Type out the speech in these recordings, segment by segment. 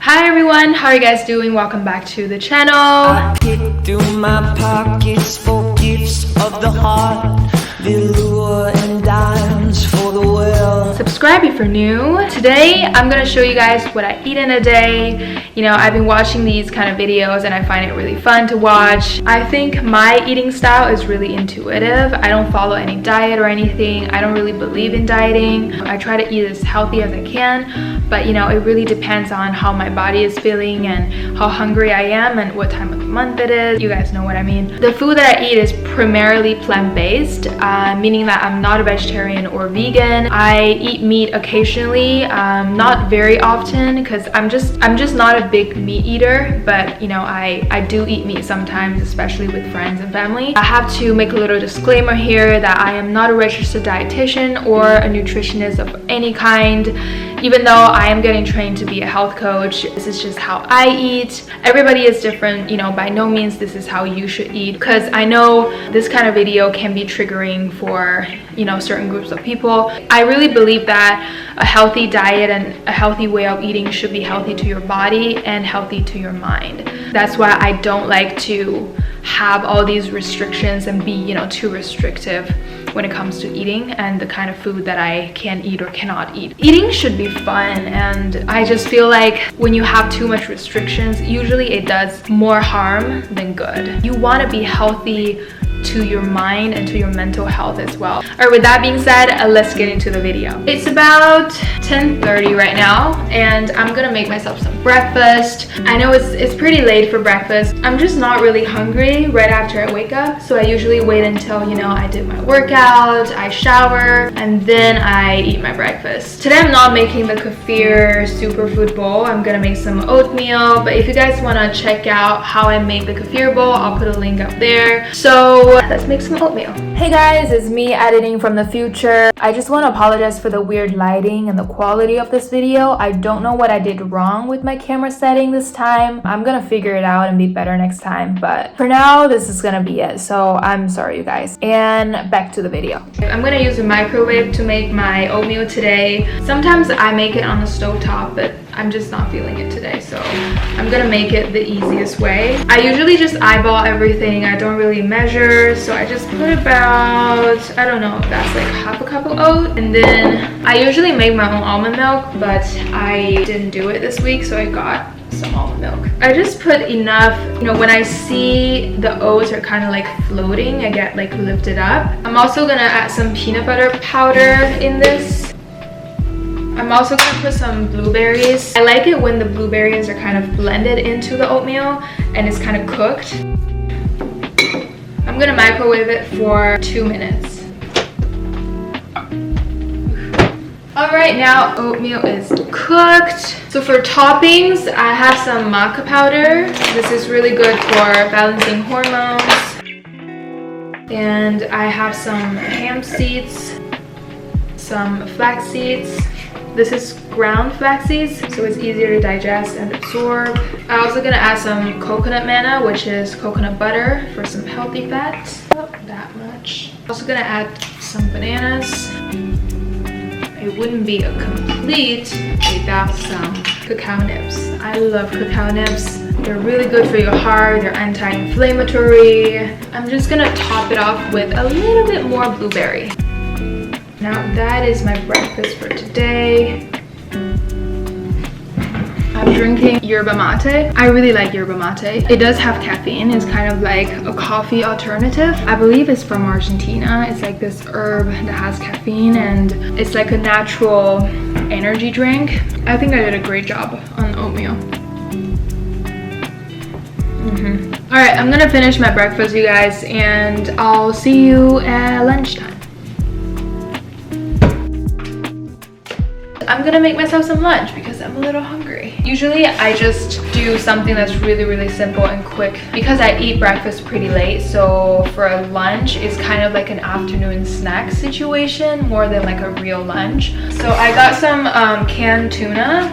Hi everyone, how are you guys doing? Welcome back to the channel. I pick through my pockets for gifts of the heart, velour and diamonds for the well. Subscribe if you're new. Today I'm gonna show you guys what I eat in a day. You know, I've been watching these kind of videos and I find it really fun to watch. I think my eating style is really intuitive. I don't follow any diet or anything. I don't really believe in dieting. I try to eat as healthy as I can, but you know, it really depends on how my body is feeling and how hungry I am and what time of the month it is. You guys know what I mean. The food that I eat is primarily plant-based, meaning that I'm not a vegetarian or vegan. I eat meat occasionally, not very often because I'm just not a big meat eater, but you know, I do eat meat sometimes, especially with friends and family. I have to make a little disclaimer here that I am not a registered dietitian or a nutritionist of any kind. Even though I am getting trained to be a health coach, this is just how I eat. Everybody is different, you know, by no means this is how you should eat, because I know this kind of video can be triggering for, you know, certain groups of people. I really believe that a healthy diet and a healthy way of eating should be healthy to your body and healthy to your mind. That's why I don't like to have all these restrictions and be, you know, too restrictive when it comes to eating and the kind of food that I can eat or cannot eat. Eating should be fun, and I just feel like when you have too much restrictions, usually it does more harm than good. You want to be healthy to your mind and to your mental health as well. Alright, with that being said, let's get into the video. It's about 10:30 right now and I'm gonna make myself some breakfast. I know it's pretty late for breakfast. I'm just not really hungry right after I wake up, so I usually wait until, you know, I did my workout, I shower, and then I eat my breakfast. Today I'm not making the kefir superfood bowl. I'm gonna make some oatmeal, but if you guys want to check out how I made the kefir bowl, I'll put a link up there. So let's make some oatmeal. Hey guys, it's me editing from the future. I just want to apologize for the weird lighting and the quality of this video. I don't know what I did wrong with my camera setting this time. I'm gonna figure it out and be better next time, but for now this is gonna be it, so I'm sorry you guys. And back to the video. I'm gonna use a microwave to make my oatmeal today. Sometimes I make it on the stovetop, but I'm just not feeling it today, so I'm gonna make it the easiest way. I usually just eyeball everything. I don't really measure, so I just put about, I don't know, that's like half a cup of oat. And then I usually make my own almond milk, but I didn't do it this week, so I got some almond milk. I just put enough, you know, when I see the oats are kind of like floating, I get like lifted up. I'm also gonna add some peanut butter powder in this. I'm also gonna put some blueberries. I like it when the blueberries are kind of blended into the oatmeal and it's kind of cooked. I'm gonna microwave it for 2 minutes. Alright, now oatmeal is cooked. So for toppings, I have some maca powder. This is really good for balancing hormones. And I have some hemp seeds, some flax seeds. This is ground flax seeds, so it's easier to digest and absorb. I'm also gonna add some coconut manna, which is coconut butter for some healthy fats. Not that much. Also gonna add some bananas. It wouldn't be a complete without some cacao nibs. I love cacao nibs. They're really good for your heart. They're anti-inflammatory. I'm just gonna top it off with a little bit more blueberry. Now that is my breakfast for today. I'm drinking yerba mate. I really like yerba mate. It does have caffeine. It's kind of like a coffee alternative. I believe it's from Argentina. It's like this herb that has caffeine and it's like a natural energy drink. I think I did a great job on oatmeal. All right, I'm gonna finish my breakfast, you guys, and I'll see you at lunchtime. I'm gonna make myself some lunch because I'm a little hungry. Usually I just do something that's really simple and quick because I eat breakfast pretty late, so for a lunch it's kind of like an afternoon snack situation more than like a real lunch. So I got some canned tuna.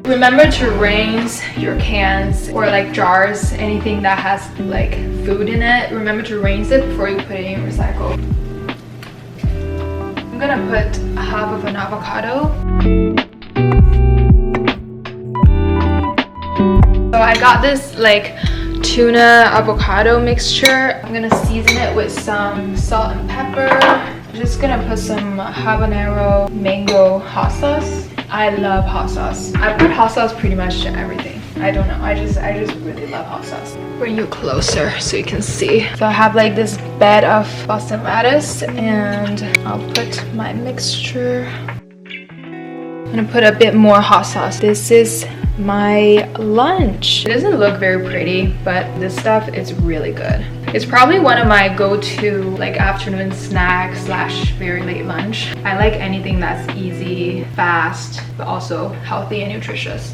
Remember to rinse your cans or like jars, anything that has like food in it. Remember to rinse it before you put it in recycle. I'm gonna put half of an avocado. I got this like tuna avocado mixture. I'm gonna season it with some salt and pepper. I'm just gonna put some habanero mango hot sauce. I love hot sauce. I put hot sauce pretty much to everything. I don't know, I just really love hot sauce. Bring you closer so you can see. So I have like this bed of Boston lettuce, and I'll put my mixture. I'm gonna put a bit more hot sauce. This is my lunch. It doesn't look very pretty, but this stuff is really good. It's probably one of my go-to like afternoon snack slash very late lunch. I like anything that's easy, fast, but also healthy and nutritious.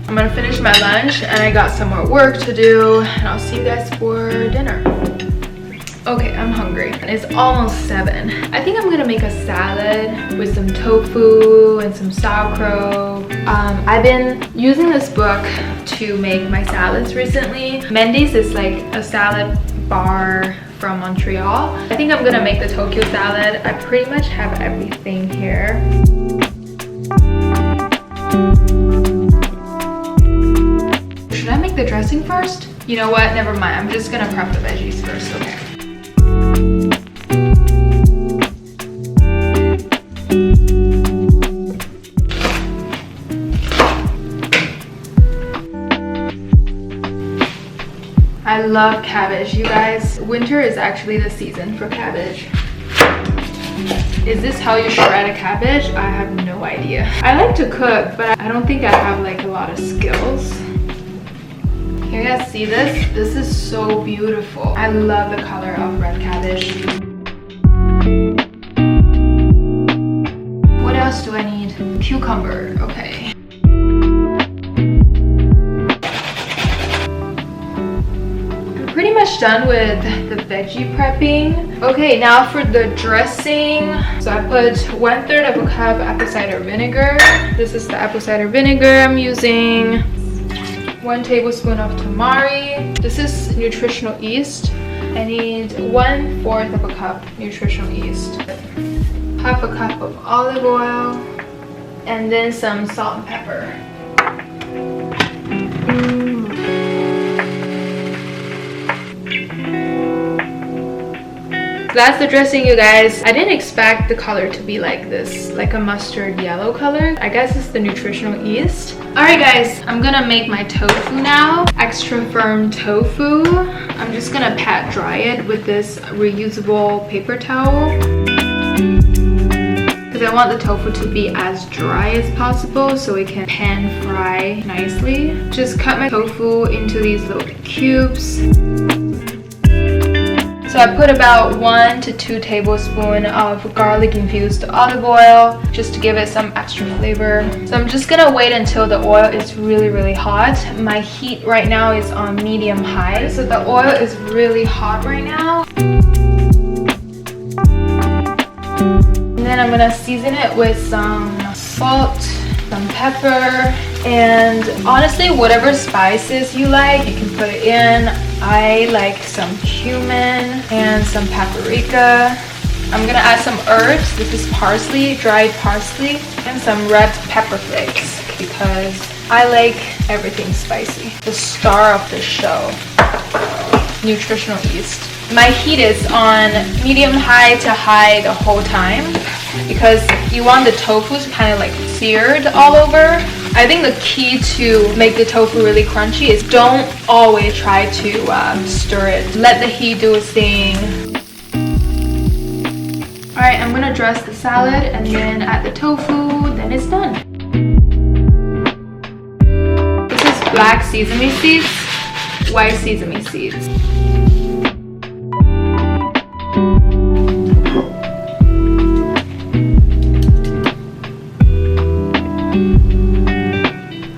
I'm gonna finish my lunch and I got some more work to do, and I'll see you guys for dinner. Okay, I'm hungry. It's almost 7. I think I'm gonna make a salad with some tofu and some sauerkraut. I've been using this book to make my salads recently. Mendy's is like a salad bar from Montreal. I think I'm gonna make the Tokyo salad. I pretty much have everything here. Should I make the dressing first? You know what? Never mind. I'm just gonna prep the veggies first, okay? I love cabbage, you guys. Winter is actually the season for cabbage. Is this how you shred a cabbage? I have no idea. I like to cook, but I don't think I have like a lot of skills. Can you guys see this? This is so beautiful. I love the color of red cabbage. What else do I need? Cucumber, okay. Pretty much done with the veggie prepping. Okay, now for the dressing. So I put 1/3 of a cup apple cider vinegar. This is the apple cider vinegar I'm using. 1 tablespoon of tamari. This is nutritional yeast. I need 1/4 of a cup nutritional yeast. 1/2 cup of olive oil, and then some salt and pepper. That's the dressing, you guys. I didn't expect the color to be like this, like a mustard yellow color. I guess it's the nutritional yeast. Alright guys, I'm gonna make my tofu now. Extra firm tofu. I'm just gonna pat dry it with this reusable paper towel, because I want the tofu to be as dry as possible so it can pan fry nicely. Just cut my tofu into these little cubes. So I put about 1 to 2 tablespoons of garlic infused olive oil just to give it some extra flavor. So I'm just gonna wait until the oil is really hot. My heat right now is on medium high. So the oil is really hot right now. And then I'm gonna season it with some salt, some pepper, and honestly whatever spices you like, you can put it in. I like some cumin and some paprika. I'm gonna add some herbs. This is parsley, dried parsley, and some red pepper flakes because I like everything spicy. The star of the show, nutritional yeast. My heat is on medium high to high the whole time because you want the tofu to kind of like seared all over. I think the key to make the tofu really crunchy is don't always try to stir it. Let the heat do its thing. Alright, I'm gonna dress the salad and then add the tofu, then it's done. This is black sesame seeds, white sesame seeds.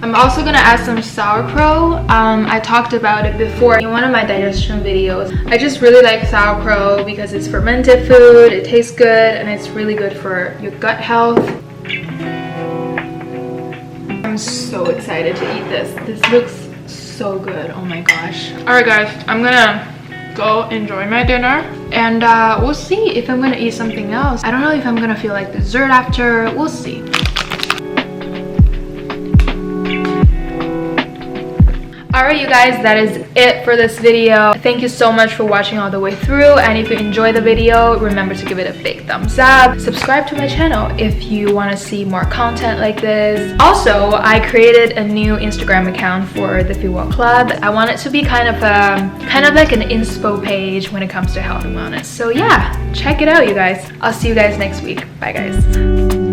I'm also gonna add some sauerkraut. I talked about it before in one of my digestion videos. I just really like sauerkraut because it's fermented food, it tastes good, and it's really good for your gut health. I'm so excited to eat this. This looks so good, oh my gosh. Alright guys, I'm gonna go enjoy my dinner, and we'll see if I'm gonna eat something else. I don't know if I'm gonna feel like dessert after, we'll see. Alright you guys, that is it for this video. Thank you so much for watching all the way through, and if you enjoyed the video, remember to give it a big thumbs up. Subscribe to my channel if you want to see more content like this. Also, I created a new Instagram account for the Fit Well Club. I want it to be kind of like an inspo page when it comes to health and wellness. So yeah, check it out you guys. I'll see you guys next week. Bye guys.